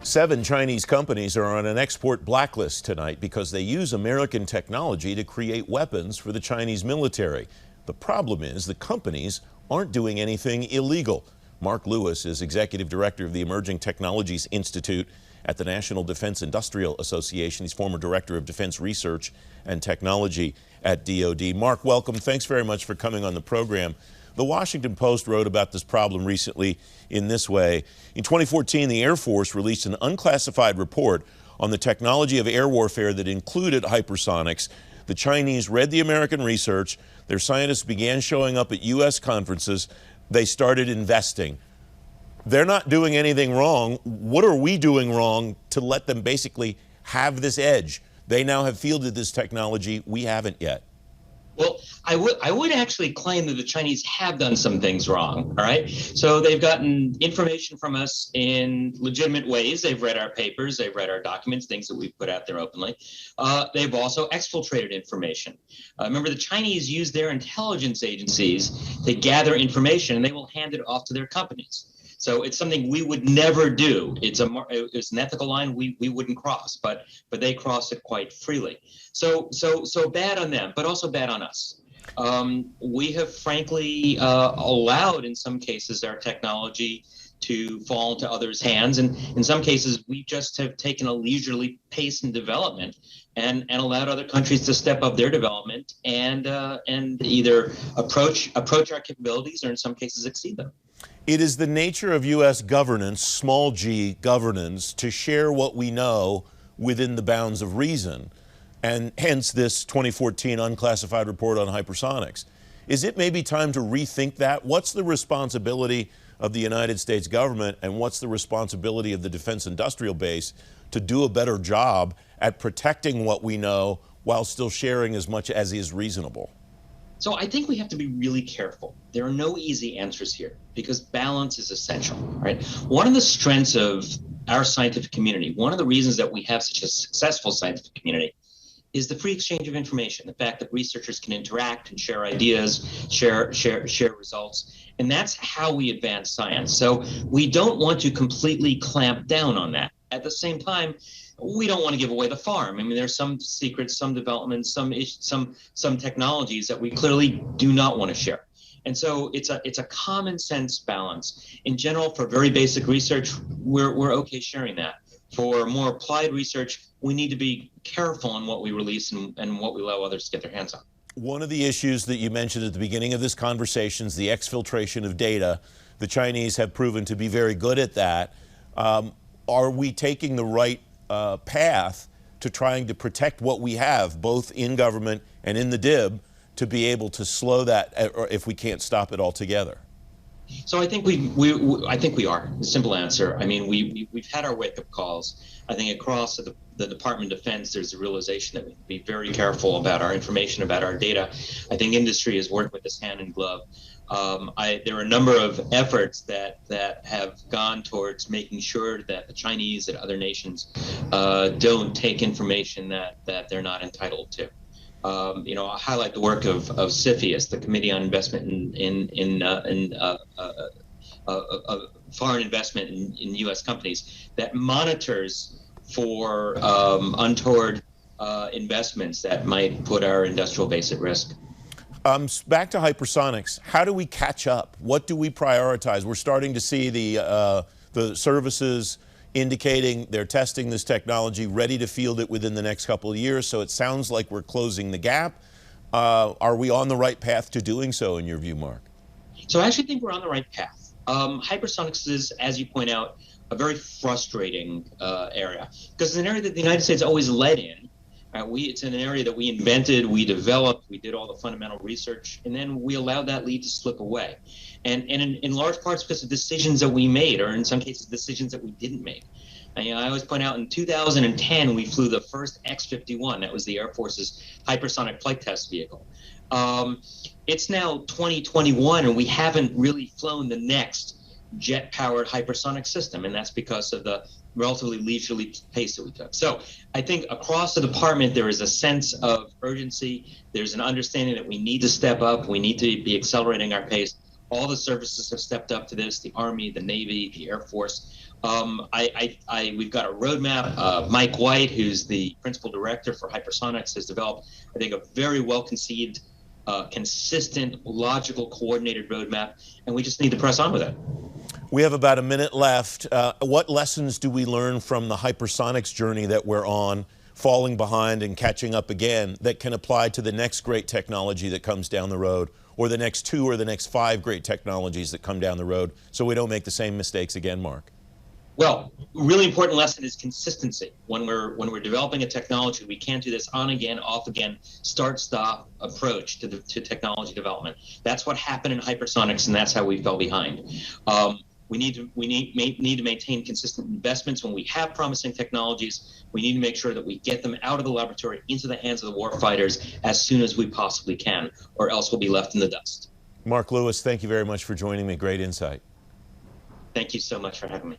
7 Chinese companies are on an export blacklist tonight because they use American technology to create weapons for the Chinese military. The problem is the companies aren't doing anything illegal. Mark Lewis is executive director of the Emerging Technologies Institute at the National Defense Industrial Association. He's former director of defense research and technology at DoD. Mark, welcome. Thanks very much for coming on the program. The Washington Post wrote about this problem recently in this way. In 2014, the Air Force released an unclassified report on the technology of air warfare that included hypersonics. The Chinese read the American research. Their scientists began showing up at U.S. conferences. They started investing. They're not doing anything wrong. What are we doing wrong to let them basically have this edge? They now have fielded this technology. We haven't yet. Well, I would actually claim that the Chinese have done some things wrong, all right? So they've gotten information from us in legitimate ways. They've read our papers, they've read our documents, things that we've put out there openly. They've also exfiltrated information. Remember, the Chinese use their intelligence agencies to gather information, and they will hand it off to their companies. So it's something we would never do. It's an ethical line we wouldn't cross, but they cross it quite freely. So bad on them, but also bad on us. We have frankly allowed, in some cases, our technology to fall into others' hands, and in some cases, we just have taken a leisurely pace in development and allowed other countries to step up their development and either approach our capabilities or, in some cases, exceed them. It is the nature of U.S. governance, small g governance, to share what we know within the bounds of reason, and hence this 2014 unclassified report on hypersonics. Is it maybe time to rethink that? What's the responsibility of the United States government, and what's the responsibility of the defense industrial base to do a better job at protecting what we know while still sharing as much as is reasonable? So I think we have to be really careful. There are no easy answers here because balance is essential, right? One of the strengths of our scientific community, one of the reasons that we have such a successful scientific community, is the free exchange of information, the fact that researchers can interact and share ideas, share results, and that's how we advance science. So we don't want to completely clamp down on that. At the same time, we don't want to give away the farm. I mean, there's some secrets, some developments, some technologies that we clearly do not want to share. And so it's a common sense balance. In general, for very basic research, we're okay sharing that. For more applied research, we need to be careful on what we release and what we allow others to get their hands on. One of the issues that you mentioned at the beginning of this conversation is the exfiltration of data. The Chinese have proven to be very good at that. Are we taking the right path to trying to protect what we have, both in government and in the DIB, to be able to slow that, or if we can't stop it altogether? So I think I think we are. The simple answer. I mean, we've had our wake-up calls. I think across the Department of Defense, there's a realization that we need to be very careful about our information, about our data. I think industry has worked with us hand in glove. There are a number of efforts that have gone towards making sure that the Chinese and other nations don't take information that they're not entitled to. I highlight the work of CFIUS, the Committee on Investment in Foreign Investment in U.S. companies, that monitors for untoward investments that might put our industrial base at risk. Back to hypersonics. How do we catch up? What do we prioritize? We're starting to see the services indicating they're testing this technology, ready to field it within the next couple of years. So it sounds like we're closing the gap. Are we on the right path to doing so, in your view, Mark? So I actually think we're on the right path. Hypersonics is, as you point out, a very frustrating area because it's an area that the United States always led in. It's in an area that we invented, we developed, we did all the fundamental research, and then we allowed that lead to slip away. And in large parts because of decisions that we made, or in some cases decisions that we didn't make. I always point out in 2010, we flew the first X-51. That was the Air Force's hypersonic flight test vehicle. It's now 2021, and we haven't really flown the next jet-powered hypersonic system, and that's because of the relatively leisurely pace that we took. So I think across the department, there is a sense of urgency. There's an understanding that we need to step up. We need to be accelerating our pace. All the services have stepped up to this: the Army, the Navy, the Air Force. We've got a roadmap. Mike White, who's the principal director for hypersonics, has developed, I think, a very well-conceived, consistent, logical, coordinated roadmap, and we just need to press on with it. We have about a minute left. What lessons do we learn from the hypersonics journey that we're on, falling behind and catching up again, that can apply to the next great technology that comes down the road, or the next 2 or the next 5 great technologies that come down the road, so we don't make the same mistakes again, Mark? Well, really important lesson is consistency. When we're developing a technology, we can't do this on again, off again, start-stop approach to technology development. That's what happened in hypersonics, and that's how we fell behind. We need to maintain consistent investments. When we have promising technologies, we need to make sure that we get them out of the laboratory into the hands of the warfighters as soon as we possibly can, or else we'll be left in the dust. Mark Lewis, thank you very much for joining me. Great insight. Thank you so much for having me.